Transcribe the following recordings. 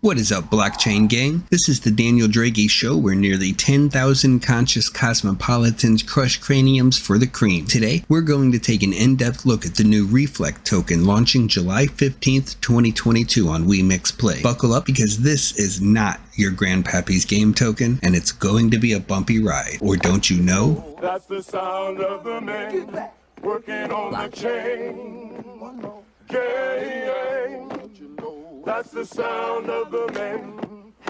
What is up, blockchain gang? This is the Daniel Draghi show where nearly 10,000 conscious cosmopolitans crush craniums for the cream. Today, we're going to take an in-depth look at the new R.E.F.L.E.C.T token launching July 15th, 2022 on Wemix Play. Buckle up because this is not your grandpappy's game token and it's going to be a bumpy ride. Or don't you know? That's the sound of the man working on the chain. Gang. That's the sound of the men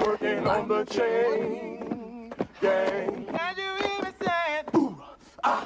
working on the chain gang. And you even said, ooh, ah.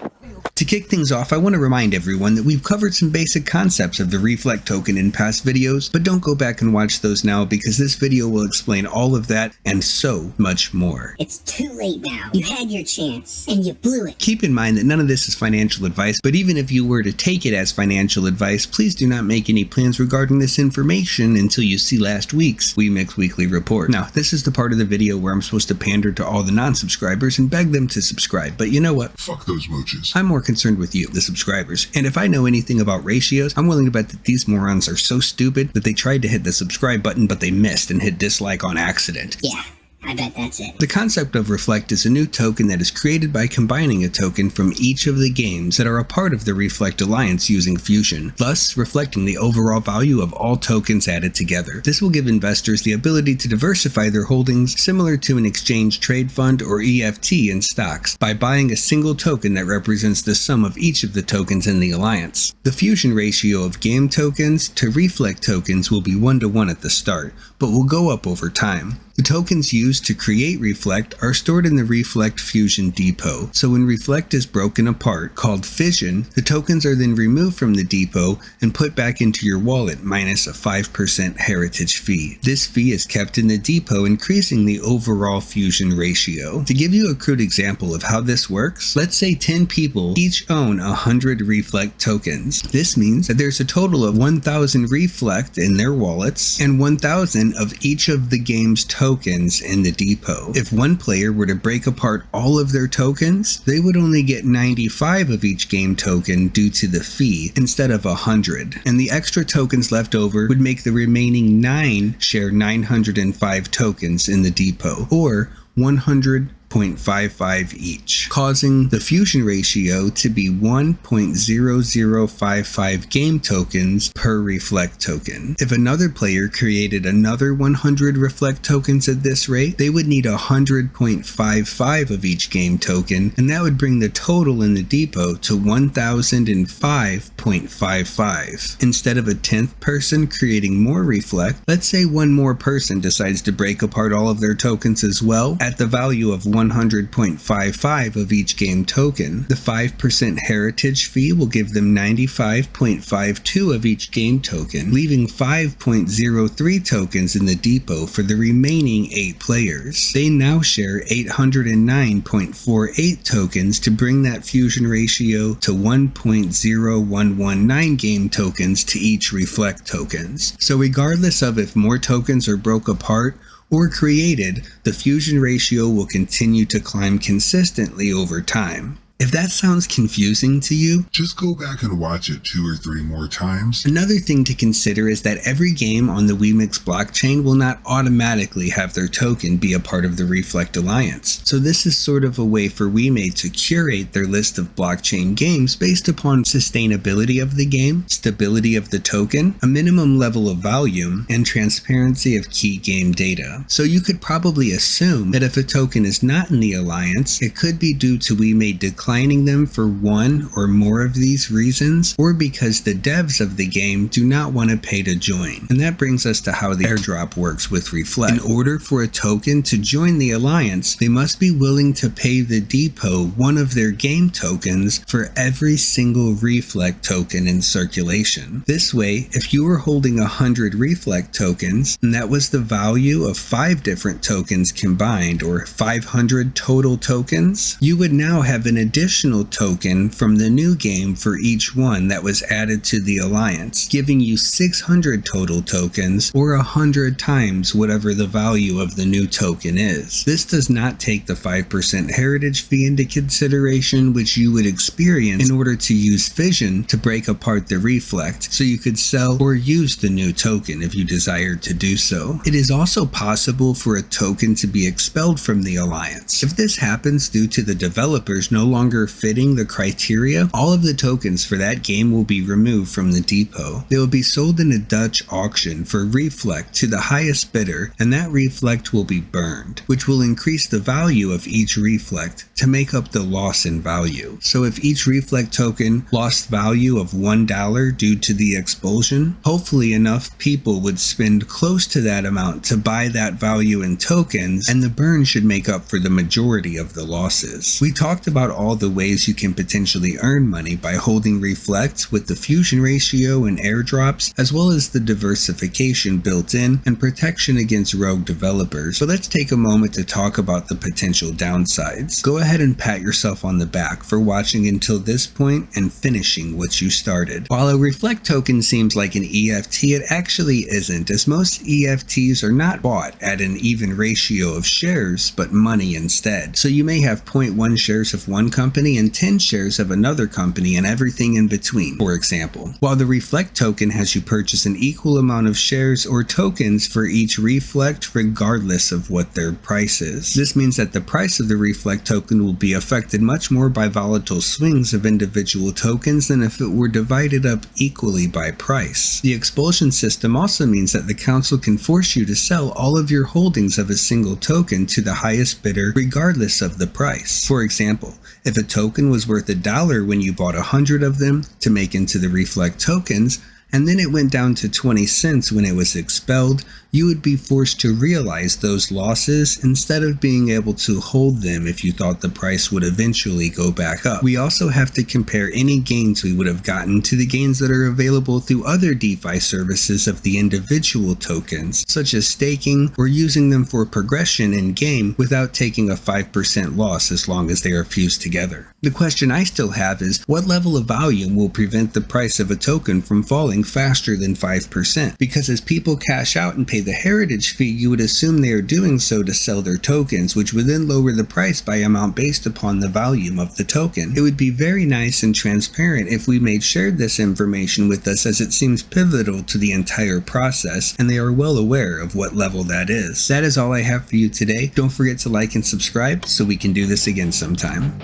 To kick things off, I want to remind everyone that we've covered some basic concepts of the R.E.F.L.E.C.T token in past videos, but don't go back and watch those now because this video will explain all of that and so much more. It's too late now. You had your chance and you blew it. Keep in mind that none of this is financial advice, but even if you were to take it as financial advice, please do not make any plans regarding this information until you see last week's Wemix Weekly Report. Now, this is the part of the video where I'm supposed to pander to all the non-subscribers and beg them to subscribe, but you know what? Fuck those mooches. I'm more concerned with you, the subscribers, and if I know anything about ratios, I'm willing to bet that these morons are so stupid that they tried to hit the subscribe button but they missed and hit dislike on accident. Yeah, I bet that's it. The concept of R.E.F.L.E.C.T is a new token that is created by combining a token from each of the games that are a part of the R.E.F.L.E.C.T Alliance using Fusion, thus reflecting the overall value of all tokens added together. This will give investors the ability to diversify their holdings similar to an exchange trade fund or EFT in stocks by buying a single token that represents the sum of each of the tokens in the alliance. The fusion ratio of game tokens to R.E.F.L.E.C.T tokens will be 1-to-1 at the start, but will go up over time. The tokens used to create R.E.F.L.E.C.T are stored in the R.E.F.L.E.C.T Fusion Depot, so when R.E.F.L.E.C.T is broken apart, called fission, the tokens are then removed from the depot and put back into your wallet minus a 5% heritage fee. This fee is kept in the depot, increasing the overall fusion ratio. To give you a crude example of how this works, let's say 10 people each own 100 R.E.F.L.E.C.T tokens. This means that there's a total of 1,000 R.E.F.L.E.C.T in their wallets and 1,000 of each of the game's tokens in the depot. If one player were to break apart all of their tokens, they would only get 95 of each game token due to the fee instead of 100, and the extra tokens left over would make the remaining 9 share 905 tokens in the depot, or 100.55 each, causing the fusion ratio to be 1.0055 game tokens per R.E.F.L.E.C.T token. If another player created another 100 R.E.F.L.E.C.T tokens at this rate, they would need 100.55 of each game token, and that would bring the total in the depot to 1005.55. Instead of a 10th person creating more R.E.F.L.E.C.T, let's say one more person decides to break apart all of their tokens as well, at the value of 100.55 of each game token. The 5% heritage fee will give them 95.52 of each game token, leaving 5.03 tokens in the depot for the remaining 8 players. They now share 809.48 tokens to bring that fusion ratio to 1.0119 game tokens to each R.E.F.L.E.C.T tokens. So regardless of if more tokens are broke apart or created, the fusion ratio will continue to climb consistently over time. If that sounds confusing to you, just go back and watch it 2 or 3 more times. Another thing to consider is that every game on the Wemix blockchain will not automatically have their token be a part of the R.E.F.L.E.C.T Alliance. So this is sort of a way for Wemix to curate their list of blockchain games based upon sustainability of the game, stability of the token, a minimum level of volume, and transparency of key game data. So you could probably assume that if a token is not in the Alliance, it could be due to Wemix declining them for one or more of these reasons, or because the devs of the game do not want to pay to join. And that brings us to how the airdrop works with R.E.F.L.E.C.T. In order for a token to join the alliance, they must be willing to pay the depot one of their game tokens for every single R.E.F.L.E.C.T token in circulation. This way, if you were holding 100 R.E.F.L.E.C.T tokens, and that was the value of 5 different tokens combined, or 500 total tokens, you would now have an additional additional token from the new game for each one that was added to the alliance, giving you 600 total tokens, or 100 times whatever the value of the new token is. This does not take the 5% heritage fee into consideration, which you would experience in order to use fission to break apart the reflect, so you could sell or use the new token if you desired to do so. It is also possible for a token to be expelled from the alliance. If this happens due to the developers no longer fitting the criteria, all of the tokens for that game will be removed from the depot. They will be sold in a Dutch auction for reflect to the highest bidder, and that reflect will be burned, which will increase the value of each reflect to make up the loss in value. So if each reflect token lost value of $1 due to the expulsion, hopefully enough people would spend close to that amount to buy that value in tokens, and the burn should make up for the majority of the losses. We talked about all the ways you can potentially earn money by holding reflect with the fusion ratio and airdrops, as well as the diversification built in and protection against rogue developers. So let's take a moment to talk about the potential downsides. Go ahead and pat yourself on the back for watching until this point and finishing what you started. While a reflect token seems like an EFT, it actually isn't, as most EFTs are not bought at an even ratio of shares, but money instead. So you may have 0.1 shares of one company and 10 shares of another company and everything in between, for example. While the reflect token has you purchase an equal amount of shares or tokens for each reflect regardless of what their price is. This means that the price of the reflect token will be affected much more by volatile swings of individual tokens than if it were divided up equally by price. The expulsion system also means that the council can force you to sell all of your holdings of a single token to the highest bidder regardless of the price. For example, if a token was worth $1 when you bought 100 of them to make into the reflect tokens, and then it went down to 20 cents when it was expelled, you would be forced to realize those losses instead of being able to hold them if you thought the price would eventually go back up. We also have to compare any gains we would have gotten to the gains that are available through other DeFi services of the individual tokens, such as staking or using them for progression in game without taking a 5% loss as long as they are fused together. The question I still have is, what level of volume will prevent the price of a token from falling faster than 5%? Because as people cash out and pay the heritage fee, you would assume they are doing so to sell their tokens, which would then lower the price by amount based upon the volume of the token. It would be very nice and transparent if we shared this information with us, as it seems pivotal to the entire process, and they are well aware of what level that is. That is all I have for you today. Don't forget to like and subscribe so we can do this again sometime.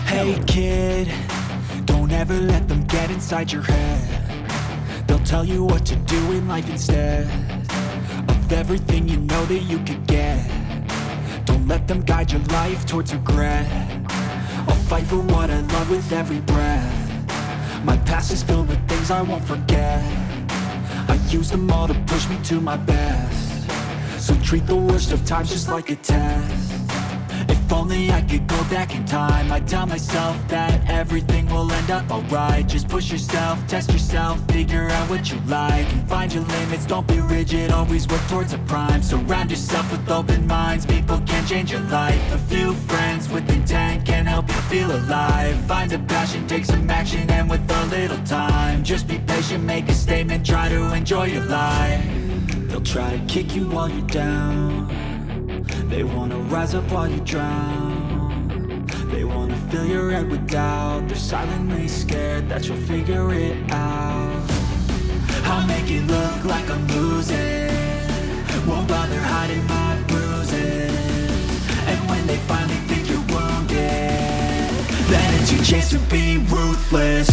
Hey kid, don't ever let them get inside your head. They'll tell you what to do in life instead of everything you know that you could get. Don't let them guide your life towards regret. I'll fight for what I love with every breath. My past is filled with things I won't forget. I use them all to push me to my best. So treat the worst of times just like a test. If only I could go back in time, I'd tell myself that everything will end up alright. Just push yourself, test yourself, figure out what you like, and find your limits, don't be rigid, always work towards a prime. Surround yourself with open minds, people can change your life. A few friends with intent can help you feel alive. Find a passion, take some action, and with a little time, just be patient, make a statement, try to enjoy your life. They'll try to kick you while you're down. They wanna rise up while you drown. They wanna fill your head with doubt. They're silently scared that you'll figure it out. I'll make it look like I'm losing, won't bother hiding my bruises. And when they finally think you're wounded, then it's your chance to be ruthless.